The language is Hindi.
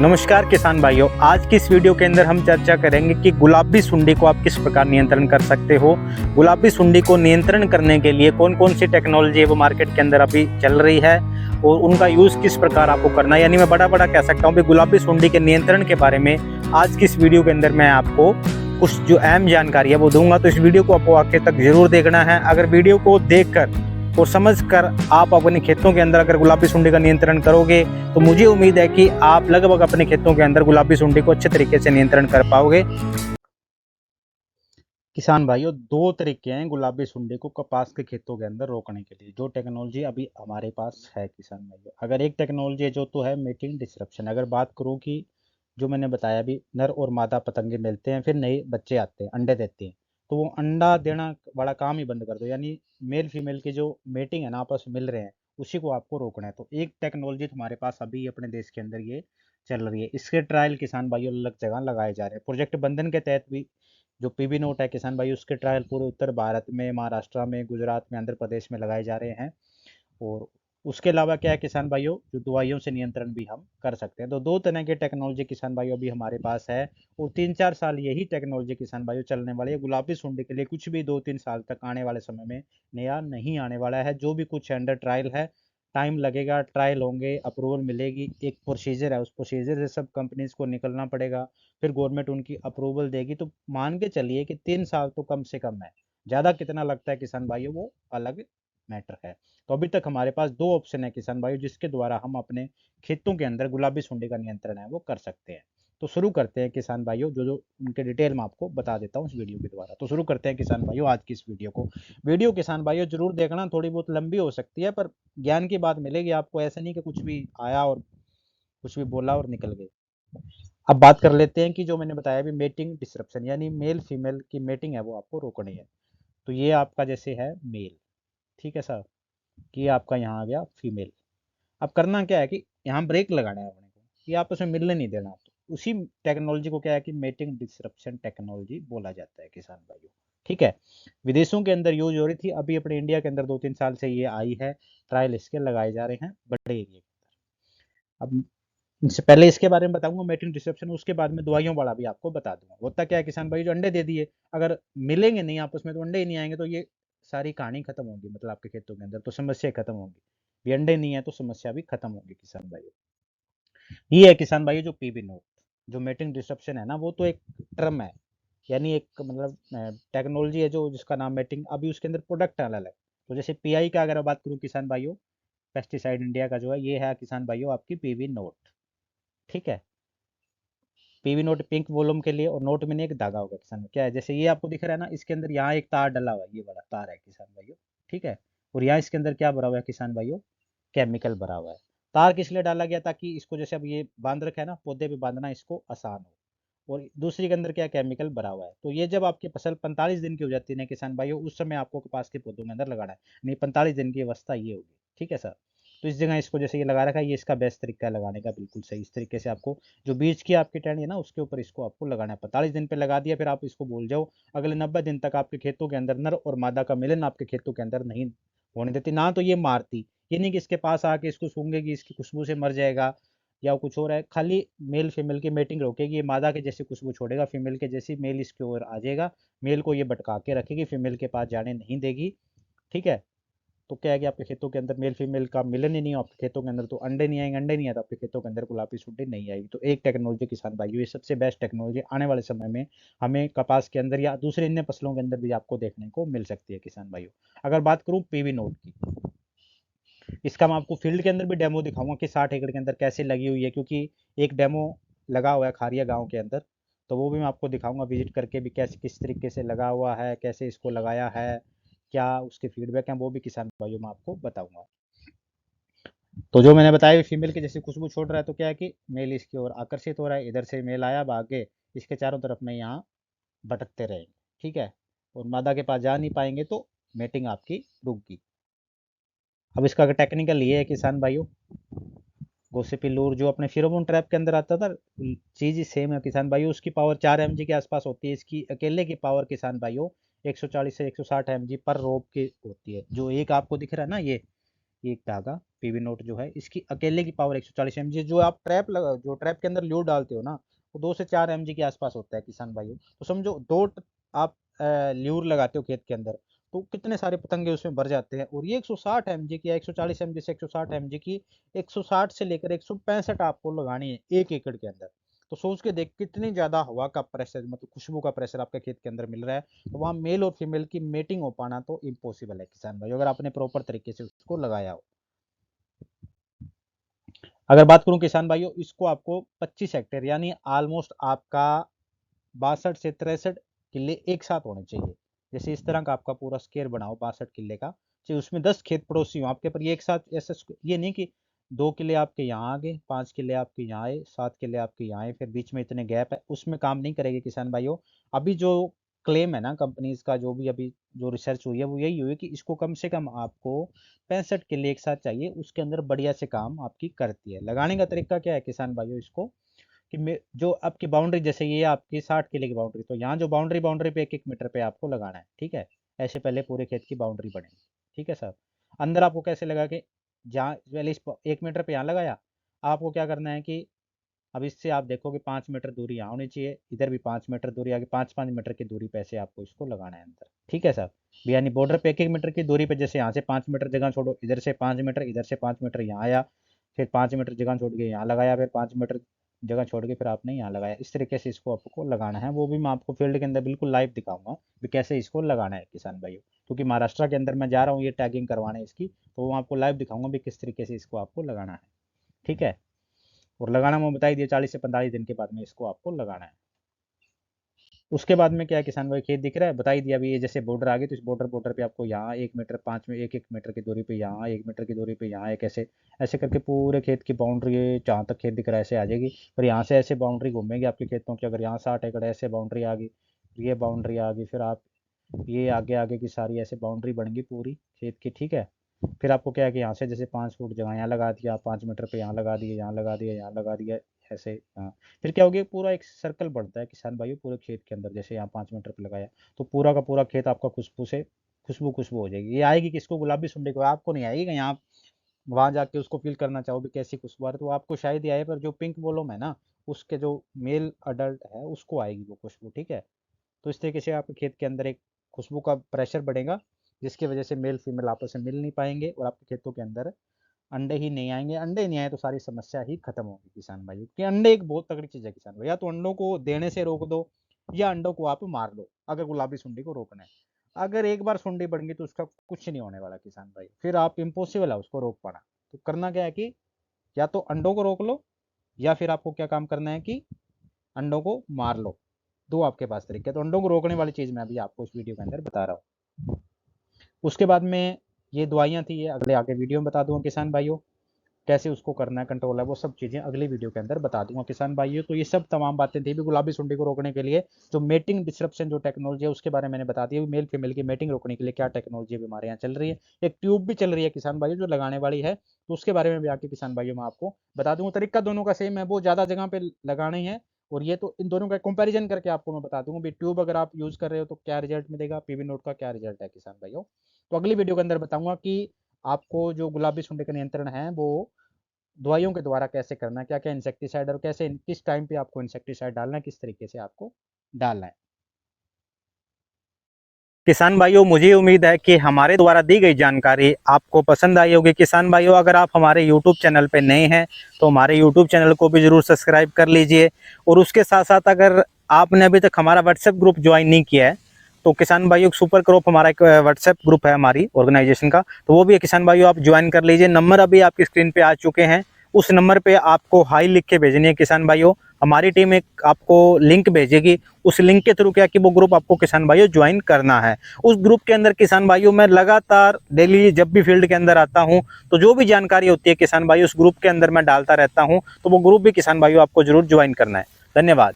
नमस्कार किसान भाइयों, आज की इस वीडियो के अंदर हम चर्चा करेंगे कि गुलाबी सुंडी को आप किस प्रकार नियंत्रण कर सकते हो। गुलाबी सुंडी को नियंत्रण करने के लिए कौन कौन सी टेक्नोलॉजी है वो मार्केट के अंदर अभी चल रही है और उनका यूज़ किस प्रकार आपको करना है। यानी मैं बड़ा कह सकता हूँ कि गुलाबी सुंडी के नियंत्रण के बारे में आज की इस वीडियो के अंदर मैं आपको कुछ जो अहम जानकारी है वो दूंगा। तो इस वीडियो को आपको आखिर तक जरूर देखना है। अगर वीडियो को देखकर और समझकर आप अपने खेतों के अंदर अगर गुलाबी सुंडी का नियंत्रण करोगे तो मुझे उम्मीद है कि आप लगभग अपने खेतों के अंदर गुलाबी सुंडी को अच्छे तरीके से नियंत्रण कर पाओगे। किसान भाइयों, दो तरीके हैं गुलाबी सुंडी को कपास के खेतों के अंदर रोकने के लिए, जो टेक्नोलॉजी अभी हमारे पास है किसान भाइयों। अगर एक टेक्नोलॉजी है जो तो है मेटिंग डिसरप्शन। अगर बात करूं कि जो मैंने बताया अभी नर और मादा पतंगे मिलते हैं, फिर नए बच्चे आते हैं, अंडे देते हैं, तो वो अंडा देना वाला काम ही बंद कर दो। यानी मेल फीमेल की जो मेटिंग है ना, आपस में मिल रहे हैं, उसी को आपको रोकना है। तो एक टेक्नोलॉजी हमारे पास अभी अपने देश के अंदर ये चल रही है। इसके ट्रायल किसान भाइयों अलग जगह लगाए जा रहे हैं। प्रोजेक्ट बंधन के तहत भी जो पीबी नोट है किसान भाई, उसके ट्रायल पूरे उत्तर भारत में, महाराष्ट्र में, गुजरात में, आंध्र प्रदेश में लगाए जा रहे हैं। और उसके अलावा क्या है किसान भाइयों, जो दवाइयों से नियंत्रण भी हम कर सकते हैं। तो दो तरह की टेक्नोलॉजी किसान भाइयों अभी हमारे पास है और 3-4 साल यही टेक्नोलॉजी किसान भाइयों चलने वाली है। गुलाबी सुंडी के लिए कुछ भी 2-3 साल तक आने वाले समय में नया नहीं आने वाला है। जो भी कुछ अंडर ट्रायल है, टाइम लगेगा, ट्रायल होंगे, अप्रूवल मिलेगी, एक प्रोसीजर है, उस प्रोसीजर से सब कंपनीज को निकलना पड़ेगा, फिर गवर्नमेंट उनकी अप्रूवल देगी। तो मान के चलिए कि 3 साल तो कम से कम है। ज़्यादा कितना लगता है किसान भाइयों वो अलग मैटर है। तो अभी तक हमारे पास दो ऑप्शन है किसान भाइयों, जिसके द्वारा हम अपने खेतों के अंदर गुलाबी सुंडी का नियंत्रण है वो कर सकते हैं। तो शुरू करते हैं किसान भाइयों, जो जो उनके डिटेल में आपको बता देता हूँ इस वीडियो के द्वारा। तो शुरू करते हैं किसान भाइयों आज की इस वीडियो को। वीडियो किसान भाइयों जरूर देखना, थोड़ी बहुत लंबी हो सकती है पर ज्ञान की बात मिलेगी आपको। ऐसा नहीं कि कुछ भी आया और कुछ भी बोला और निकल गए। अब बात कर लेते हैं कि जो मैंने बताया अभी मेटिंग डिसरप्शन, यानी मेल फीमेल की मेटिंग है वो आपको रोकनी है। तो ये आपका जैसे है मेल, ठीक है सर, कि आपका यहाँ आ गया फीमेल। अब करना क्या है कि यहाँ ब्रेक लगाना है अपने को, कि आपस में मिलने नहीं देना। तो उसी टेक्नोलॉजी को क्या है कि मेटिंग डिसरप्शन टेक्नोलॉजी बोला जाता है किसान भाइयों, ठीक है। विदेशों के अंदर यूज हो रही थी, अभी अपने इंडिया के अंदर 2-3 साल से ये आई है। ट्रायल इसके लगाए जा रहे हैं बड़े एरिया के अंदर। अब इससे पहले इसके बारे में बताऊंगा मेटिंग डिसरप्शन, उसके बाद में दवाइयों वाला भी आपको बता दूंगा। होता क्या है किसान भाई, जो अंडे दे दिए, अगर मिलेंगे नहीं आपस में तो अंडे ही नहीं आएंगे, तो ये सारी कहानी खत्म होगी। मतलब आपके खेतों के अंदर तो समस्या खत्म होगी। ये अंडे नहीं है तो समस्या भी खत्म होगी किसान भाई। ये है किसान भाई जो पीबी नोट। जो मेटिंग डिसरप्शन है ना, वो तो एक टर्म है, यानी एक मतलब टेक्नोलॉजी है जो जिसका नाम मेटिंग। अभी उसके अंदर प्रोडक्ट अलग है। तो जैसे पीआई का अगर बात करूँ किसान भाइयों, पेस्टिसाइड इंडिया का जो है, ये है किसान भाइयों आपकी पीबी नोट, ठीक है। पीवी नोट पिंक वॉल्यूम के लिए, और नोट में नहीं एक धागा होगा किसान। क्या है, जैसे ये आपको दिख रहा है ना, इसके अंदर यहाँ एक तार डला हुआ है, ये वाला तार है किसान भाइयों, ठीक है। और यहाँ इसके अंदर क्या भरा हुआ है किसान भाइयों, केमिकल भरा हुआ है। तार किस लिए डाला गया, ताकि इसको जैसे अब ये बांध रखा है ना, पौधे पे बांधना इसको आसान हो। और दूसरी के अंदर क्या केमिकल भरा हुआ है। तो ये जब आपकी फसल 45 दिन की हो जाती है ना किसान भाइयों, उस समय आपको कपास के पौधों के अंदर लगाना है। नहीं, 45 दिन की अवस्था ये होगी, ठीक है सर। तो इस जगह इसको जैसे ये लगा रखा है, ये इसका बेस्ट तरीका है लगाने का, बिल्कुल सही। इस तरीके से आपको जो बीज की आपकी टहनी है ना, उसके ऊपर इसको आपको लगाना है। 45 दिन पे लगा दिया, फिर आप इसको भूल जाओ। अगले 90 दिन तक आपके खेतों के अंदर नर और मादा का मिलन आपके खेतों के अंदर नहीं होने देती। ना तो ये मारती, ये नहीं कि इसके पास आके इसको सूंघेगी, इसकी खुशबू से मर जाएगा या कुछ हो रहा है। खाली मेल फीमेल की मेटिंग रोकेगी। ये मादा के जैसी खुशबू छोड़ेगा, फीमेल के जैसी मेल इसकी ओर आ जाएगा, मेल को ये भटका के रखेगी, फीमेल के पास जाने नहीं देगी, ठीक है। तो क्या है कि आपके खेतों के अंदर मेल फीमेल का मिलन ही नहीं हो आपके खेतों के अंदर, तो अंडे नहीं आएंगे। अंडे नहीं आए तो आपके खेतों के अंदर गुलाबी सुंडी नहीं आएगी। तो एक टेक्नोलॉजी किसान भाइयों, ये सबसे बेस्ट टेक्नोलॉजी आने वाले समय में हमें कपास के अंदर या दूसरे अन्य फसलों के अंदर भी आपको देखने को मिल सकती है किसान भाइयों। अगर बात करूं पीवी नोट की, इसका मैं आपको फील्ड के अंदर भी डेमो दिखाऊंगा कि 60 एकड़ के अंदर कैसे लगी हुई है, क्योंकि एक डेमो लगा हुआ है खारिया गांव के अंदर। तो वो भी मैं आपको दिखाऊंगा विजिट करके भी, कैसे किस तरीके से लगा हुआ है, कैसे इसको लगाया है, क्या उसके फीडबैक हैं, वो भी किसान भाइयों मैं आपको बताऊंगा। तो जो मैंने बताया फीमेल की जैसे खुशबू छोड़ रहा है, तो क्या है कि मेल इसकी ओर आकर्षित हो रहा है। इधर से मेल आया भागे, इसके चारों तरफ में यहाँ भटकते रहेंगे, ठीक है। और मादा के पास जा नहीं पाएंगे तो मेटिंग आपकी रुक गई। अब इसका टेक्निकल ये है किसान भाइयों, गोसिपिल्लूर जो अपने फिरोमोन ट्रैप के अंदर आता था, चीज ही सेम है किसान भाइयों। उसकी पावर 4 mg के आसपास होती है। इसकी अकेले की पावर किसान भाइयों 140 से 160 mg पर रोप की होती है। जो एक आपको दिख रहा है ना, ये एक धागा, पीवी नोट जो है इसकी अकेले की पावर 140 mg। जो आप जो ट्रैप के अंदर ल्यूर डालते हो ना, वो 2 से 4 mg के आसपास होता है किसान भाइयों। तो समझो आप ल्यूर लगाते हो खेत के अंदर, तो कितने सारे पतंगे उसमें भर जाते हैं। और ये 160 mg की या 140 mg से 160 mg की 160 से लेकर 165 आपको लगानी है 1 एकड़ के अंदर। तो सोच के देख कितनी ज्यादा हवा का प्रेशर, मतलब खुशबू का प्रेशर आपके खेत के अंदर मिल रहा है। तो वहाँ मेल और फीमेल की मेटिंग हो पाना तो इम्पॉसिबल है किसान भाई, अगर आपने प्रॉपर तरीके से उसको लगाया हो। अगर बात करूं किसान भाइयों, इसको आपको 25 हेक्टेयर यानी ऑलमोस्ट आपका 62 से 63 किले एक साथ होने चाहिए। जैसे इस तरह का आपका पूरा स्केयर बनाओ 62 किले का, चाहे उसमें 10 खेत पड़ोसी हो आपके, पर ये एक साथ ऐसा ये नहीं कि 2 किले आपके यहाँ आ गए, 5 किले आपके यहाँ आए, 7 किले आपके यहाँ आए, फिर बीच में इतने गैप है, उसमें काम नहीं करेंगे किसान भाइयों। अभी जो क्लेम है ना कंपनीज का, जो भी अभी जो रिसर्च हुई है वो यही हुई है कि इसको कम से कम आपको 65 किले एक साथ चाहिए, उसके अंदर बढ़िया से काम आपकी करती है। लगाने का तरीका क्या है किसान भाइयों, इसको कि जो आपकी बाउंड्री, जैसे ये आपकी 60 किले की बाउंड्री, तो यहाँ जो बाउंड्री बाउंड्री पे 1-1 मीटर पे आपको लगाना है, ठीक है। ऐसे पहले पूरे खेत की बाउंड्री बनेगी, ठीक है सर। अंदर आपको कैसे लगा के, जहाँ पहले इस 1 मीटर पे यहाँ लगाया, आपको क्या करना है कि अब इससे आप देखोगे 5 मीटर दूरी यहाँ होनी चाहिए, इधर भी 5 मीटर दूरी आगे, 5-5 मीटर की दूरी पे ऐसे आपको इसको लगाना है अंदर, ठीक है सर। यानी बॉर्डर पे 1-1 मीटर की दूरी पे, जैसे यहाँ से 5 मीटर जगह छोड़ो, इधर से 5 मीटर, इधर से 5 मीटर यहाँ आया, फिर 5 मीटर जगह छोड़ के यहाँ लगाया, फिर 5 मीटर जगह छोड़ के फिर आपने यहाँ लगाया। इस तरीके से इसको आपको लगाना है, वो भी मैं आपको फील्ड के अंदर बिल्कुल लाइव दिखाऊंगा कि कैसे इसको लगाना है किसान भाइयों। क्योंकि महाराष्ट्र के अंदर मैं जा रहा हूँ ये टैगिंग करवाने इसकी, तो वो आपको लाइव दिखाऊंगा भी किस तरीके से इसको आपको लगाना है, ठीक है। और लगाना मैं बता ही दिया, 40 से 45 दिन के बाद में इसको आपको लगाना है। उसके बाद में क्या है किसान भाई, खेत दिख रहा है, बता ही दिया अभी। ये जैसे बॉर्डर आ गए, तो इस बॉर्डर पे आपको यहाँ 1 मीटर, 5 में 1-1 मीटर की दूरी पे यहाँ, 1 मीटर की दूरी पे यहाँ एक, ऐसे ऐसे करके पूरे खेत की बाउंड्री जहाँ तक खेत दिख रहा है ऐसे आ जाएगी। और यहाँ से ऐसे बाउंड्री घूमेगी आपके खेतों की। अगर यहाँ 60 एकड़ ऐसे बाउंड्री आ गई, ये बाउंड्री आ गई, फिर आप ये आगे आगे की सारी ऐसे बाउंड्री बनेगी पूरी खेत की, ठीक है। फिर आपको क्या है कि यहाँ से जैसे 5 फुट जगह यहाँ लगा दिया, 5 मीटर पे यहाँ लगा दिए, यहाँ लगा दिया, यहाँ लगा दिया, ऐसे यहाँ। फिर क्या हो गया, पूरा एक सर्कल बढ़ता है किसान भाइयों पूरे खेत के अंदर। जैसे यहाँ 5 मीटर पे लगाया, तो पूरा का पूरा खेत आपका खुशबू से खुशबू खुशबू हो जाएगी। ये आएगी किसको, गुलाबी सुंडी को, आपको नहीं आएगी। कहीं आप वहां जाके उसको फील करना चाहो भी कैसी खुशबू आ रही है, तो आपको शायद ही आए, पर जो पिंक बॉलम है ना, उसके जो मेल अडल्ट है उसको आएगी वो खुशबू, ठीक है। तो इस तरीके से आपके खेत के अंदर एक खुशबू का प्रेशर बढ़ेगा, जिसकी वजह से मेल फीमेल आपस में मिल नहीं पाएंगे और आपके खेतों के अंदर अंडे ही नहीं आएंगे। अंडे नहीं आए तो सारी समस्या ही खत्म होगी किसान भाई, क्योंकि अंडे एक बहुत तगड़ी चीज है किसान भाई। या तो अंडों को देने से रोक दो, या अंडों को आप मार दो, अगर गुलाबी सुंडी को रोकना है। अगर एक बार सुंडी बढ़ गई तो उसका कुछ नहीं होने वाला किसान भाई, फिर आप इम्पॉसिबल है उसको रोक पाना। तो करना क्या है कि या तो अंडों को रोक लो, या फिर आपको क्या काम करना है कि अंडों को मार लो। दो आपके पास तरीके, तो अंडों को रोकने वाली चीज मैं अभी आपको इस वीडियो के अंदर बता रहा हूँ। उसके बाद में ये दवाइयाँ थी, ये अगले आगे वीडियो में बता दूंगा किसान भाइयों। कैसे उसको करना है, कंट्रोल है, वो सब चीजें अगली वीडियो के अंदर बता दूंगा किसान भाइयों। तो ये सब तमाम बातें थी भी गुलाबी सुंडी को रोकने के लिए। जो मेटिंग डिसरप्शन जो टेक्नोलॉजी है उसके बारे में मैंने बता दिया, मेल फीमेल की मेटिंग रोकने के लिए क्या टेक्नोलॉजी हमारे यहाँ चल रही है। एक ट्यूब भी चल रही है किसान भाइयों जो लगाने वाली है, तो उसके बारे में भी आके किसान भाइयों मैं आपको बता दूंगा। तरीका दोनों का सेम है, वो ज्यादा जगह पे लगाने हैं। और ये तो इन दोनों का कंपैरिजन करके आपको मैं बता दूंगा भी ट्यूब अगर आप यूज कर रहे हो तो क्या रिजल्ट मिलेगा, पीवी नोट का क्या रिजल्ट है किसान भाइयों। तो अगली वीडियो के अंदर बताऊंगा कि आपको जो गुलाबी सुंडी का नियंत्रण है वो दवाइयों के द्वारा कैसे करना है, क्या क्या इंसेक्टिसाइड और कैसे किस टाइम पे आपको इंसेक्टिसाइड डालना है, किस तरीके से आपको डालना है। किसान भाइयों, मुझे उम्मीद है कि हमारे द्वारा दी गई जानकारी आपको पसंद आई होगी। किसान भाइयों, अगर आप हमारे यूट्यूब चैनल पे नए हैं तो हमारे यूट्यूब चैनल को भी ज़रूर सब्सक्राइब कर लीजिए। और उसके साथ साथ अगर आपने अभी तक हमारा व्हाट्सएप ग्रुप ज्वाइन नहीं किया है तो किसान भाइयों, सुपर क्रॉप हमारा एक व्हाट्सएप ग्रुप है हमारी ऑर्गेनाइजेशन का, तो वो भी किसान भाइयों आप ज्वाइन कर लीजिए। नंबर अभी आपकी स्क्रीन पे आ चुके हैं, उस नंबर पे आपको हाई लिख के भेजनी है किसान भाइयों। हमारी टीम एक आपको लिंक भेजेगी, उस लिंक के थ्रू क्या कि वो ग्रुप आपको किसान भाइयों ज्वाइन करना है। उस ग्रुप के अंदर किसान भाइयों मैं लगातार डेली जब भी फील्ड के अंदर आता हूं तो जो भी जानकारी होती है किसान भाइयों उस ग्रुप के अंदर मैं डालता रहता हूं, तो वो ग्रुप भी किसान भाइयों आपको जरूर ज्वाइन करना है। धन्यवाद।